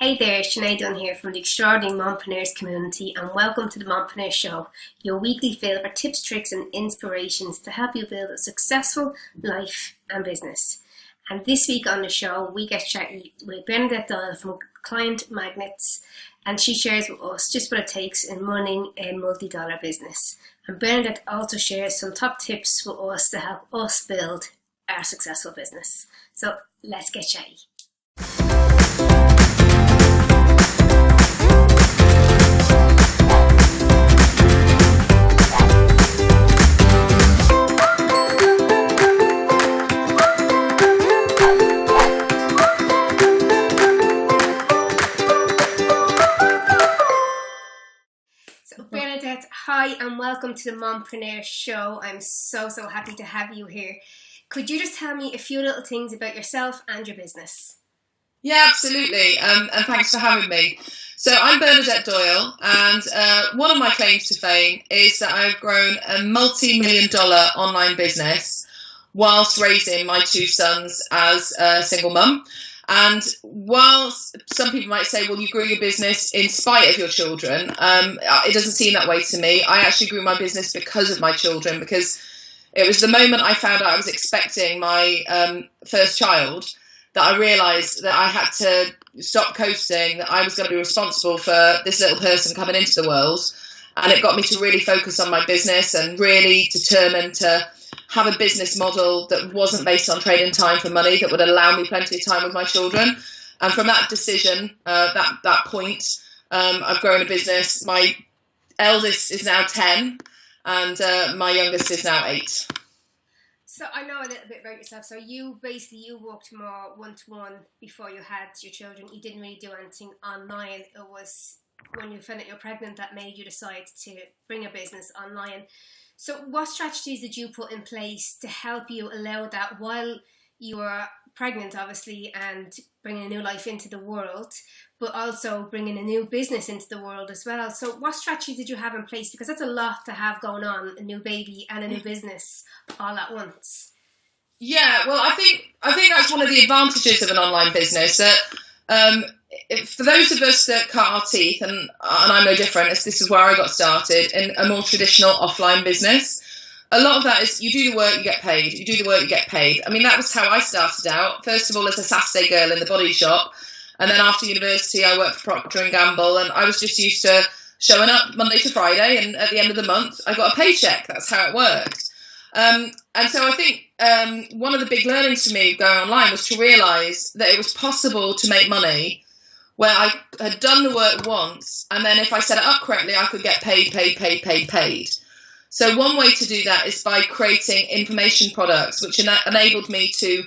Hey there, Sinead Dunn here from the Extraordinary Mompreneur Community, and welcome to the Mompreneur Show, your weekly fill for tips, tricks and inspirations to help you build a successful life and business. And this week on the show, we get chatty with Bernadette from Client Magnets, and she shares with us just what it takes in running a multi-dollar business. And Bernadette also shares some top tips for us to help us build our successful business. So let's get chatty. Bernadette, hi and welcome to the Mompreneur Show. I'm so happy to have you here. Could you just tell me a few little things about yourself and your business? Yeah, absolutely. And thanks for having me. So I'm Bernadette Doyle, and one of my claims to fame is that I've grown a multi-million-dollar online business whilst raising my two sons as a single mum. And whilst some people might say, well, you grew your business in spite of your children, it doesn't seem that way to me. I actually grew my business because of my children, because it was the moment I found out I was expecting my first child that I realised that I had to stop coasting, that I was going to be responsible for this little person coming into the world. And it got me to really focus on my business and really determined to have a business model that wasn't based on trading time for money, that would allow me plenty of time with my children. And from that decision, that point, I've grown a business. My eldest is now 10 and my youngest is now 8. So I know a little bit about yourself. So you worked more one-to-one before you had your children. You didn't really do anything online. It was when you found out you're pregnant that made you decide to bring a business online. So what strategies did you put in place to help you allow that while you were pregnant, obviously, and bringing a new life into the world, but also bringing a new business into the world as well? So what strategies did you have in place? Because that's a lot to have going on, a new baby and a new business all at once. Yeah, well, I think that's one of the advantages of an online business, that for those of us that cut our teeth, and I'm no different, as this is where I got started, in a more traditional offline business, a lot of that is you do the work, you get paid. You do the work, you get paid. I mean, that was how I started out. First of all, as a Saturday girl in the body shop. And then after university, I worked for Procter & Gamble, and I was just used to showing up Monday to Friday, and at the end of the month, I got a paycheck. That's how it worked. And so I think one of the big learnings for me going online was to realise that it was possible to make money where I had done the work once, and then if I set it up correctly, I could get paid. So one way to do that is by creating information products, which enabled me to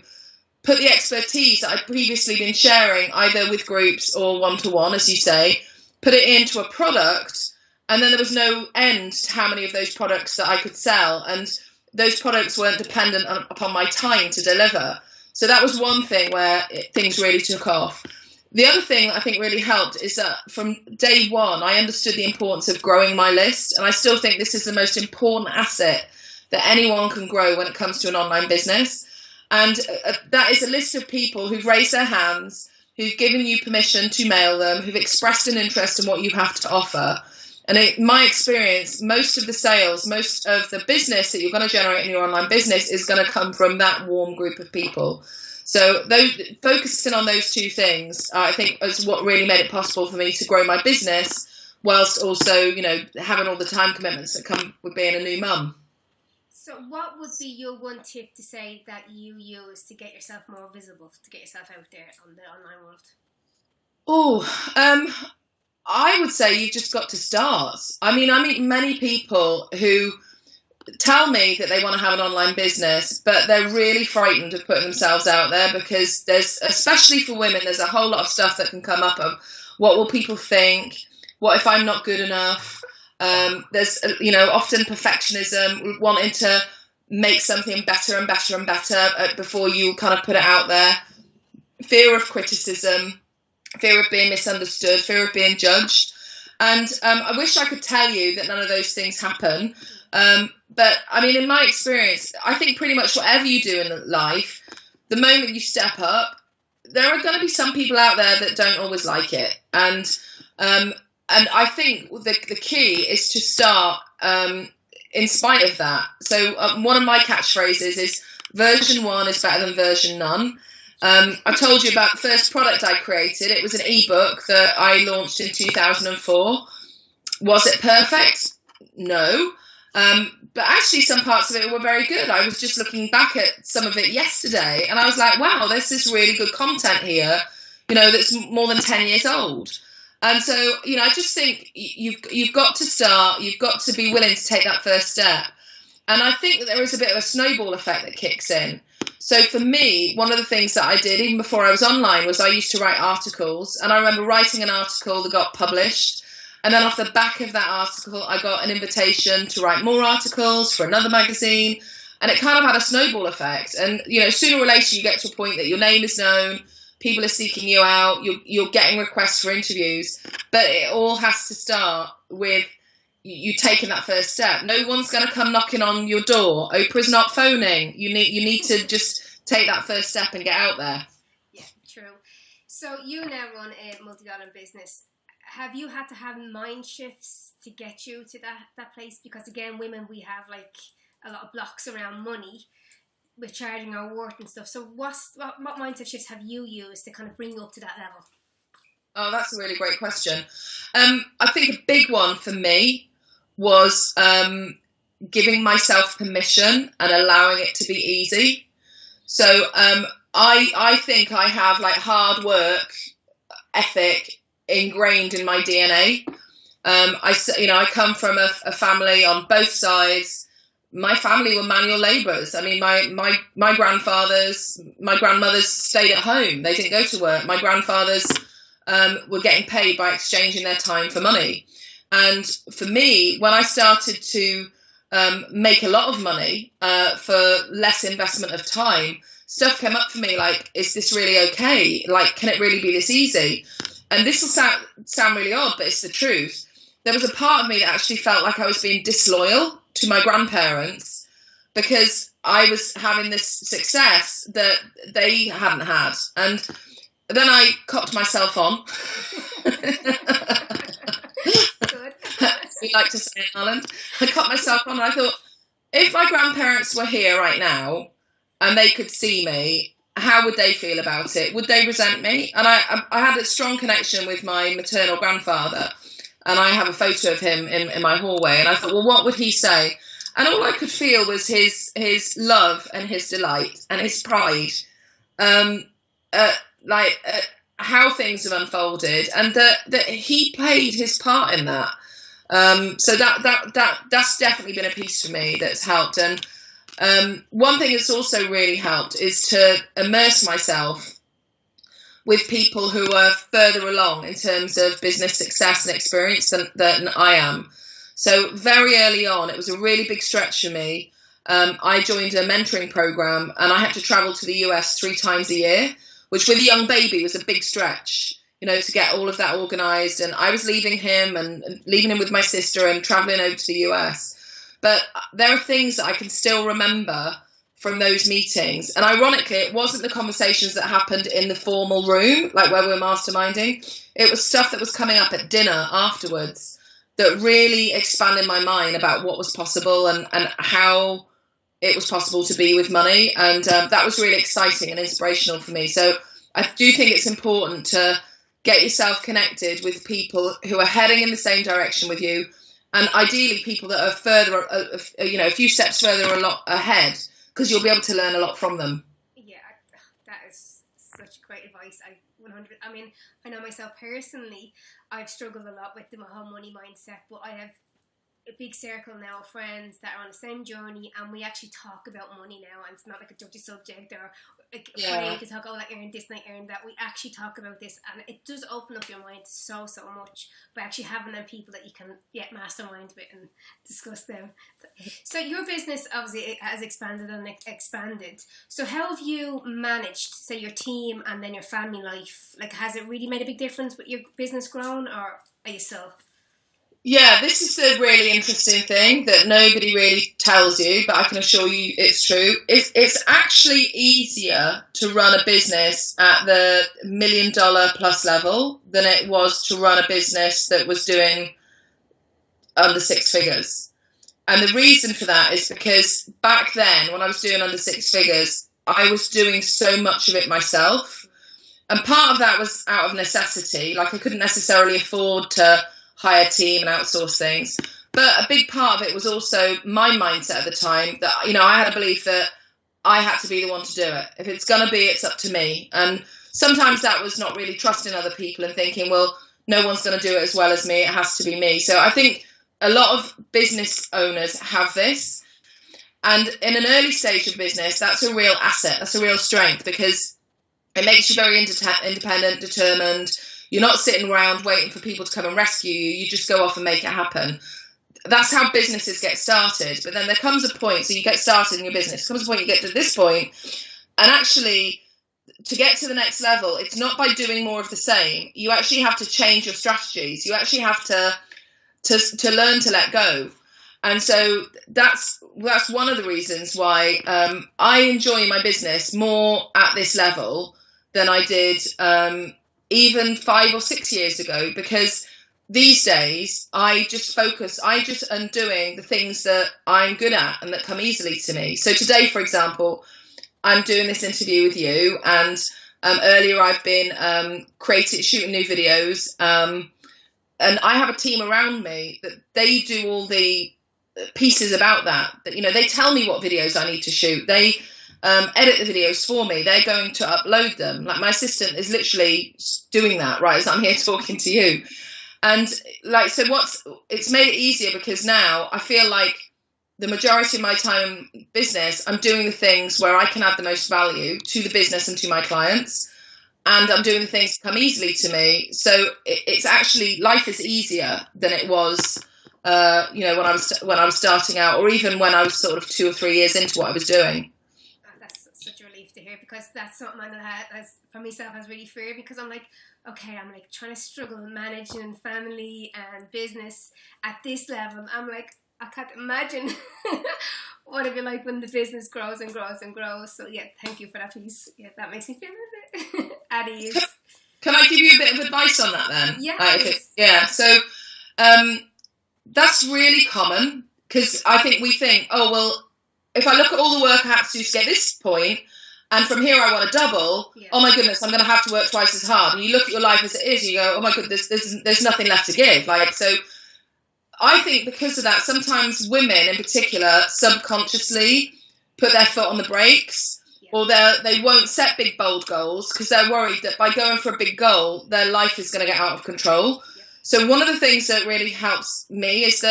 put the expertise that I'd previously been sharing, either with groups or one-to-one, as you say, put it into a product, and then there was no end to how many of those products that I could sell, and those products weren't dependent upon my time to deliver. So that was one thing where things really took off. The other thing I think really helped is that from day one, I understood the importance of growing my list. And I still think this is the most important asset that anyone can grow when it comes to an online business. And that is a list of people who've raised their hands, who've given you permission to mail them, who've expressed an interest in what you have to offer. And in my experience, most of the sales, most of the business that you're going to generate in your online business is going to come from that warm group of people. So focusing on those two things, I think, is what really made it possible for me to grow my business, whilst also, having all the time commitments that come with being a new mum. So what would be your one tip to say that you use to get yourself more visible, to get yourself out there on the online world? I would say you've just got to start. I mean, I meet many people who tell me that they want to have an online business, but they're really frightened of putting themselves out there, because there's, especially for women, there's a whole lot of stuff that can come up of what will people think? What if I'm not good enough? There's, often perfectionism, wanting to make something better and better and better before you kind of put it out there. Fear of criticism, fear of being misunderstood, fear of being judged. And I wish I could tell you that none of those things happen. But I mean, in my experience, I think pretty much whatever you do in life, the moment you step up, there are going to be some people out there that don't always like it, and I think the key is to start in spite of that. So one of my catchphrases is version 1 is better than version none. I told you about the first product I created. It was an ebook that I launched in 2004. Was it perfect? No. But actually some parts of it were very good. I was just looking back at some of it yesterday and I was like, wow, there's this really good content here, that's more than 10 years old. And so, I just think you've got to start, you've got to be willing to take that first step. And I think that there is a bit of a snowball effect that kicks in. So for me, one of the things that I did even before I was online was I used to write articles. And I remember writing an article that got published. And then off the back of that article, I got an invitation to write more articles for another magazine. And it kind of had a snowball effect. And, sooner or later you get to a point that your name is known, people are seeking you out, you're getting requests for interviews. But it all has to start with you taking that first step. No one's going to come knocking on your door. Oprah's not phoning. You need to just take that first step and get out there. Yeah, true. So you now run a multi-dollar business. Have you had to have mind shifts to get you to that place? Because again, women, we have like a lot of blocks around money with charging our worth and stuff. So what mindset shifts have you used to kind of bring you up to that level? Oh, that's a really great question. I think a big one for me was giving myself permission and allowing it to be easy. So I think I have like hard work ethic ingrained in my DNA. I come from a family on both sides. My family were manual labourers. I mean, my grandmothers stayed at home. They didn't go to work. My grandfathers were getting paid by exchanging their time for money. And for me, when I started to make a lot of money for less investment of time, stuff came up for me like, is this really okay? Like, can it really be this easy? And this will sound really odd, but it's the truth. There was a part of me that actually felt like I was being disloyal to my grandparents because I was having this success that they hadn't had. And then I copped myself on. Good. We like to say in Ireland. I copped myself on and I thought, if my grandparents were here right now and they could see me, how would they feel about it? Would they resent me? And I had a strong connection with my maternal grandfather, and I have a photo of him in my hallway. And I thought, well, what would he say? And all I could feel was his love and his delight and his pride, how things have unfolded, and that he played his part in that. So that's definitely been a piece for me that's helped. And one thing that's also really helped is to immerse myself with people who are further along in terms of business success and experience than I am. So very early on, it was a really big stretch for me. I joined a mentoring program and I had to travel to the US 3 times a year, which with a young baby was a big stretch, to get all of that organised. And I was leaving him with my sister and travelling over to the US. But there are things that I can still remember from those meetings. And ironically, it wasn't the conversations that happened in the formal room, like where we were masterminding. It was stuff that was coming up at dinner afterwards that really expanded my mind about what was possible and how it was possible to be with money. And that was really exciting and inspirational for me. So I do think it's important to get yourself connected with people who are heading in the same direction with you. And ideally people that are further, a few steps further ahead, because you'll be able to learn a lot from them. Yeah, that is such great advice. I know myself personally, I've struggled a lot with the whole money mindset, but I have a big circle now of friends that are on the same journey, and we actually talk about money now, and it's not like a touchy subject or afraid to talk, I earned this and I earned that. We actually talk about this, and it does open up your mind so much by actually having them people that you can mastermind with and discuss them. So your business obviously has expanded and expanded. So how have you managed, say, your team and then your family life? Like, has it really made a big difference with your business growing, or are you still? Yeah, this is the really interesting thing that nobody really tells you, but I can assure you it's true. It's actually easier to run a business at the $1 million plus level than it was to run a business that was doing under six figures. And the reason for that is because back then, when I was doing under six figures, I was doing so much of it myself. And part of that was out of necessity. Like, I couldn't necessarily afford to hire a team and outsource things. But a big part of it was also my mindset at the time that, I had a belief that I had to be the one to do it. If it's going to be, it's up to me. And sometimes that was not really trusting other people and thinking, well, no one's going to do it as well as me. It has to be me. So I think a lot of business owners have this. And in an early stage of business, that's a real asset. That's a real strength, because it makes you very independent, determined. You're not sitting around waiting for people to come and rescue you. You just go off and make it happen. That's how businesses get started. But then there comes a point, so you get started in your business. There comes a point, you get to this point, and actually, to get to the next level, it's not by doing more of the same. You actually have to change your strategies. You actually have to learn to let go. And so that's one of the reasons why I enjoy my business more at this level than I did even 5 or 6 years ago, because these days I just am doing the things that I'm good at and that come easily to me. So today, for example, I'm doing this interview with you, and earlier I've been shooting new videos, and I have a team around me that they do all the pieces about that. They tell me what videos I need to shoot. They edit the videos for me. They're going to upload them. Like, my assistant is literally doing that, right, as I'm here talking to you. And it's made it easier, because now I feel like the majority of my time in business, I'm doing the things where I can add the most value to the business and to my clients. And I'm doing the things that come easily to me. So it's actually, life is easier than it was, when I was starting out, or even when I was sort of 2 or 3 years into what I was doing. That's such a relief to hear, because that's something that for myself has really feared, because I'm like, okay, I'm like trying to struggle managing family and business at this level. I'm like, I can't imagine what it'd be like when the business grows and grows and grows. So yeah, thank you for that piece. Yeah, that makes me feel a bit at ease. Can I give you a bit of advice on that then? Yeah. So that's really common, because I think we think, oh, well, if I look at all the work I have to do to get this point, and from here I want to double, oh my goodness, I'm going to have to work twice as hard. And you look at your life as it is, and you go, oh my goodness, there's nothing left to give. So I think because of that, sometimes women in particular subconsciously put their foot on the brakes, or they won't set big, bold goals, because they're worried that by going for a big goal, their life is going to get out of control. So one of the things that really helps me is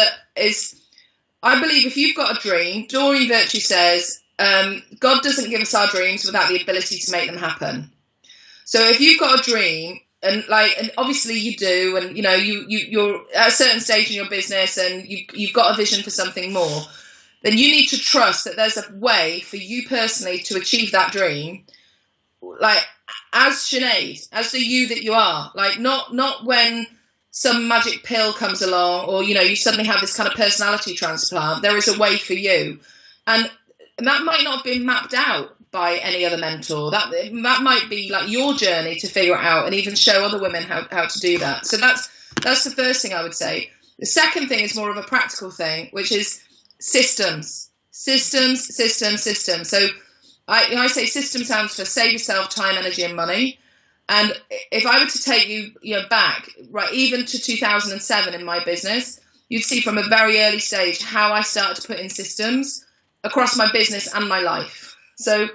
I believe if you've got a dream, Doreen Virtue says, God doesn't give us our dreams without the ability to make them happen. So if you've got a dream, and obviously you do, and you're at a certain stage in your business, and you've got a vision for something more, then you need to trust that there's a way for you personally to achieve that dream, like as Sinead, as the you that you are, like not when some magic pill comes along, or you suddenly have this kind of personality transplant. There is a way for you, and that might not have been mapped out by any other mentor. That might be like your journey to figure it out, and even show other women how to do that. So that's the first thing I would say. The second thing is more of a practical thing, which is systems. So I say system stands for save yourself time, energy, and money. And if I were to take you back, right, even to 2007 in my business, you'd see from a very early stage how I started to put in systems across my business and my life. So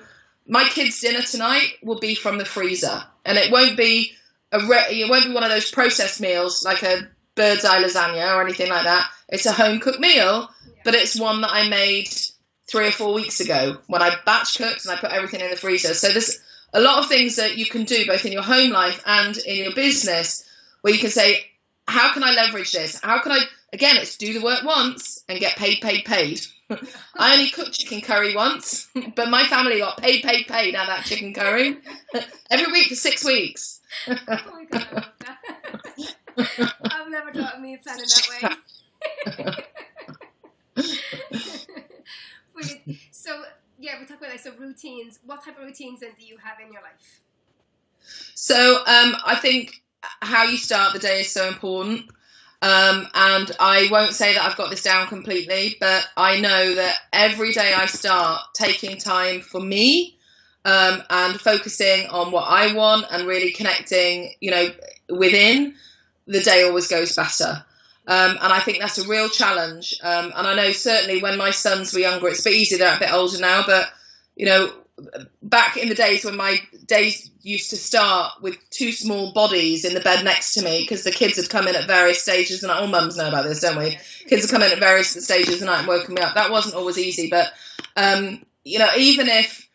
my kids' dinner tonight will be from the freezer, and it won't be one of those processed meals like a bird's eye lasagna or anything like that. It's a home cooked meal, but it's one that I made 3 or 4 weeks ago when I batch cooked and I put everything in the freezer. So there's a lot of things that you can do both in your home life and in your business where you can say, how can I leverage this? How can I, again, it's do the work once and get paid. I only cooked chicken curry once, but my family got paid out of that chicken curry every week for 6 weeks. Oh my God. I'm never thought of me planning that way. Brilliant. So, yeah, we talk about routines. What type of routines then do you have in your life? So I think how you start the day is so important. And I won't say that I've got this down completely, but I know that every day I start taking time for me, and focusing on what I want and really connecting, within, the day always goes better. And I think that's a real challenge. And I know certainly when my sons were younger, it's a bit easier. They're a bit older now, but, back in the days when my days used to start with two small bodies in the bed next to me, because the kids had come in at various stages, and all mums know about this, don't we? Kids had come in at various stages of the night and woken me up. That wasn't always easy, but, even if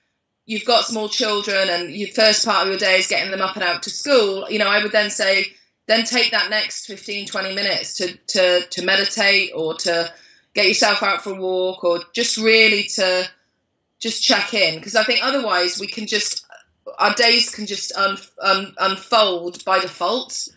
you've got small children and your first part of your day is getting them up and out to school, I would then say, then take that next 15, 20 minutes to meditate, or to get yourself out for a walk, or just really to just check in. Because I think otherwise our days can just unfold by default.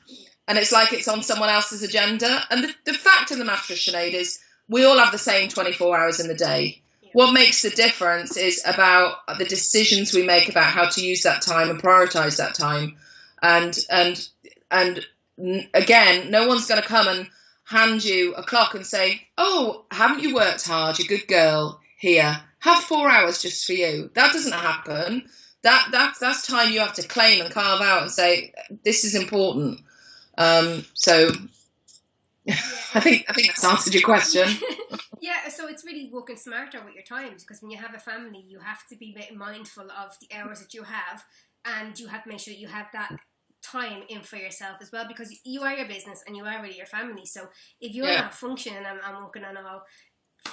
And it's like it's on someone else's agenda. And the fact of the matter, Sinead, is we all have the same 24 hours in the day. Yeah. What makes the difference is about the decisions we make about how to use that time and prioritise that time. And again, no one's going to come and hand you a clock and say, oh, haven't you worked hard? You're a good girl. Here, have 4 hours just for you. That doesn't happen. That's time you have to claim and carve out and say, this is important. So I think that's answered your question. Yeah, so it's really working smarter with your times, because when you have a family, you have to be mindful of the hours that you have, and you have to make sure that you have that time in for yourself as well, because you are your business and you are really your family. So if you're not functioning and working on all,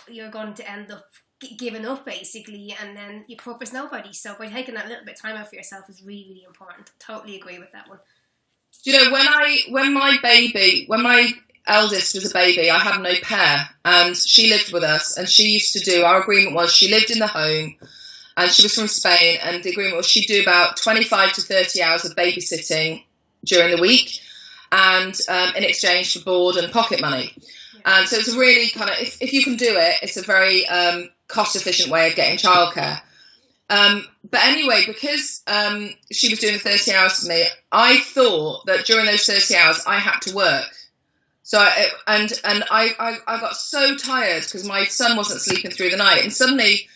you're going to end up giving up basically, and then your purpose nobody. So by taking that little bit of time out for yourself is really, really important. Totally agree with that one. When my eldest was a baby, I had an au pair, and she lived with us, and she used to do, our agreement was, she lived in the home, and she was from Spain, and the agreement was she'd do about 25 to 30 hours of babysitting during the week, and in exchange for board and pocket money. And so it's a really kind of, if you can do it, it's a very cost-efficient way of getting childcare. But anyway, because she was doing the 30 hours for me, I thought that during those 30 hours I had to work. So I got so tired because my son wasn't sleeping through the night, and suddenly,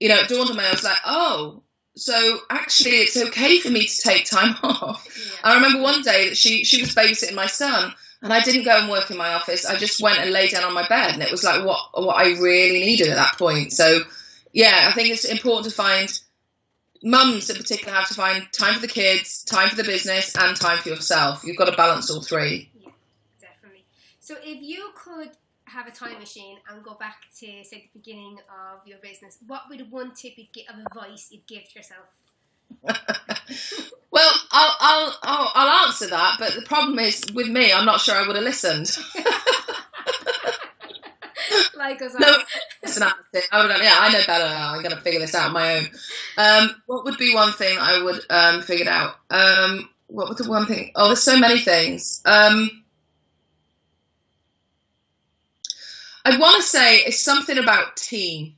it dawned on me, I was like, oh, so actually it's okay for me to take time off. Yeah. I remember one day that she was babysitting my son, and I didn't go and work in my office. I just went and lay down on my bed, and it was like what I really needed at that point. So, yeah, I think it's important to find, mums in particular have to find time for the kids, time for the business, and time for yourself. You've got to balance all three. Yeah, definitely. So if you could have a time machine and go back to, say, the beginning of your business, what would one tip of advice you'd give to yourself? Well, I'll answer that, but the problem is with me, I'm not sure I would have listened. Like us all. No, I would have, I know better now. I'm going to figure this out on my own. What would be one thing I would figure out? What was the one thing? Oh, there's so many things. I'd want to say it's something about team.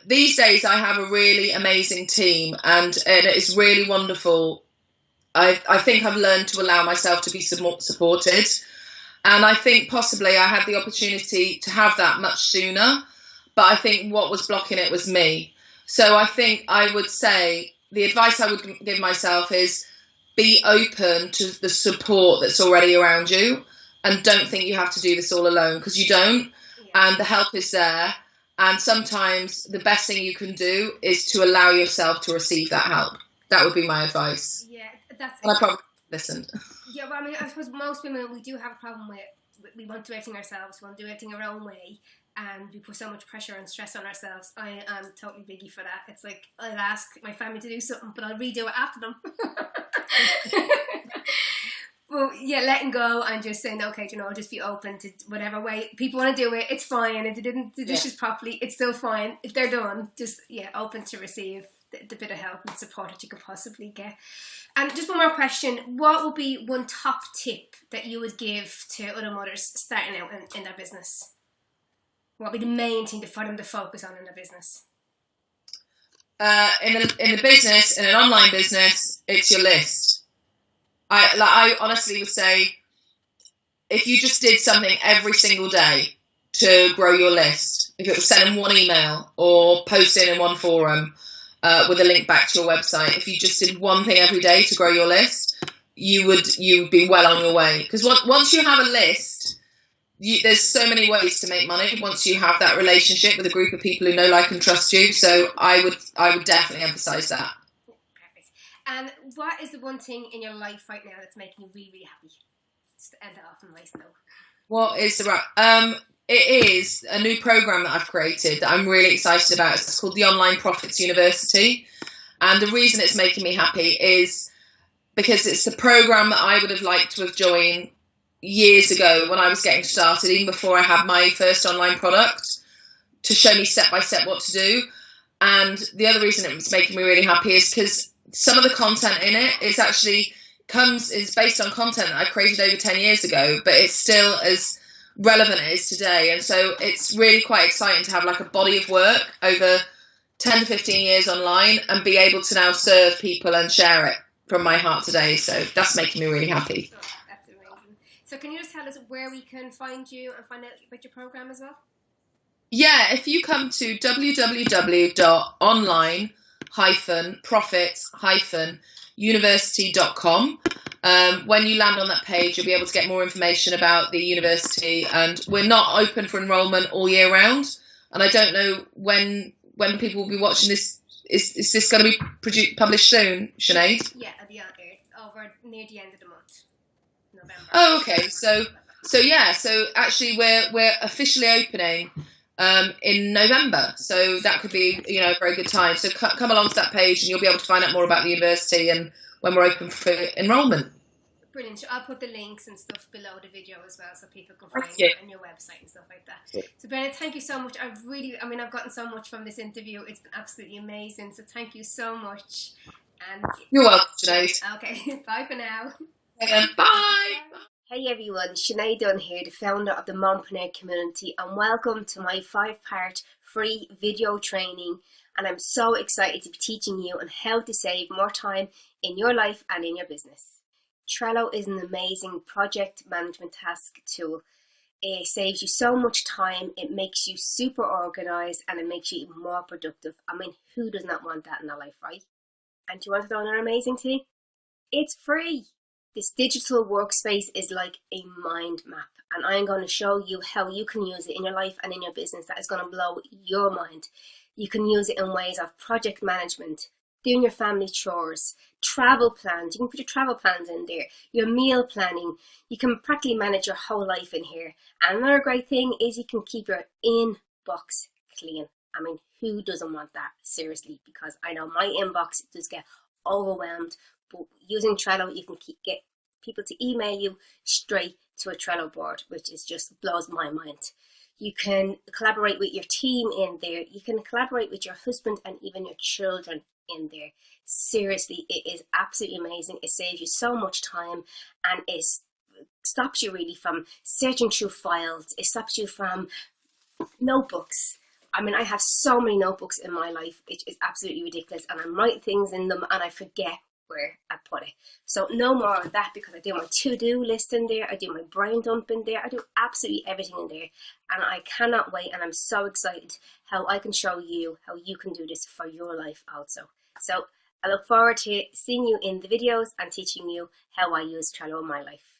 These days I have a really amazing team, and it is really wonderful. I think I've learned to allow myself to be supported, and I think possibly I had the opportunity to have that much sooner, but I think what was blocking it was me. So I think I would say the advice I would give myself is be open to the support that's already around you, and don't think you have to do this all alone, because you don't. Yeah. And the help is there. And sometimes the best thing you can do is to allow yourself to receive that help. That would be my advice. Yeah, that's it. And I probably listened. Yeah, well, I mean, I suppose most women, we do have a problem with, we want to do everything ourselves, we want to do everything our own way, and we put so much pressure and stress on ourselves. I am totally biggie for that. It's like, I'll ask my family to do something, but I'll redo it after them. Well, yeah, letting go and just saying, okay, I'll just be open to whatever way people want to do it. It's fine. If they didn't do dishes properly, it's still fine. If they're done, just, open to receive the bit of help and support that you could possibly get. And just one more question, what would be one top tip that you would give to other mothers starting out in their business? What would be the main thing for them to focus on in their business? In the business, in an online business, it's your list. I honestly would say, if you just did something every single day to grow your list, if it was sending one email or posting in one forum with a link back to your website, if you just did one thing every day to grow your list, you would be well on your way. Because once you have a list, there's so many ways to make money once you have that relationship with a group of people who know, like, and trust you. So I would definitely emphasize that. Perfect. And what is the one thing in your life right now that's making you really, really happy? Just to end it off on a nice note. What is the right? It is a new program that I've created that I'm really excited about. It's called the Online Profits University. And the reason it's making me happy is because it's a program that I would have liked to have joined years ago when I was getting started, even before I had my first online product, to show me step by step what to do. And the other reason it's making me really happy is because some of the content in it is based on content that I created over 10 years ago, but it's still as relevant as it is today. And so it's really quite exciting to have like a body of work over 10 to 15 years online and be able to now serve people and share it from my heart today. So that's making me really happy. Oh, that's amazing. So can you just tell us where we can find you and find out about your program as well? Yeah, if you come to www.online-profits-university.com, when you land on that page, you'll be able to get more information about the university. And we're not open for enrolment all year round. And I don't know when people will be watching this. Is this going to be published soon, Sinead? Yeah, it'll be out there over near the end of the month, November. Oh, okay. So actually we're officially opening in November. So that could be, a very good time. So come along to that page and you'll be able to find out more about the university and when we're open for enrolment. Brilliant. So I'll put the links and stuff below the video as well so people can find you it on your website and stuff like that. Yeah. So Bernadette, thank you so much. I've gotten so much from this interview. It's been absolutely amazing. So thank you so much. And you're welcome, Sinead. Okay, bye for now. Bye. Hey everyone, Sinead Dunn here, the founder of the Mompreneur Community, and welcome to my 5-part free video training. And I'm so excited to be teaching you on how to save more time in your life and in your business. Trello is an amazing project management task tool. It saves you so much time, it makes you super organized, and it makes you even more productive. I mean, who does not want that in their life, right? And do you want to know another amazing thing? It's free. This digital workspace is like a mind map, and I'm going to show you how you can use it in your life and in your business that is going to blow your mind. You can use it in ways of project management, doing your family chores, travel plans. You can put your travel plans in there, your meal planning. You can practically manage your whole life in here. And another great thing is you can keep your inbox clean. I mean, who doesn't want that? Seriously, because I know my inbox does get overwhelmed. But using Trello, you can get people to email you straight to a Trello board, which is just blows my mind. You can collaborate with your team in there. You can collaborate with your husband and even your children in there. Seriously, it is absolutely amazing. It saves you so much time, and it stops you really from searching through files. It stops you from notebooks. I mean, I have so many notebooks in my life. It is absolutely ridiculous, and I write things in them and I forget where I put it. So no more of that, because I do my to-do list in there, I do my brain dump in there, I do absolutely everything in there, and I cannot wait, and I'm so excited how I can show you how you can do this for your life also. So I look forward to seeing you in the videos and teaching you how I use Trello in my life.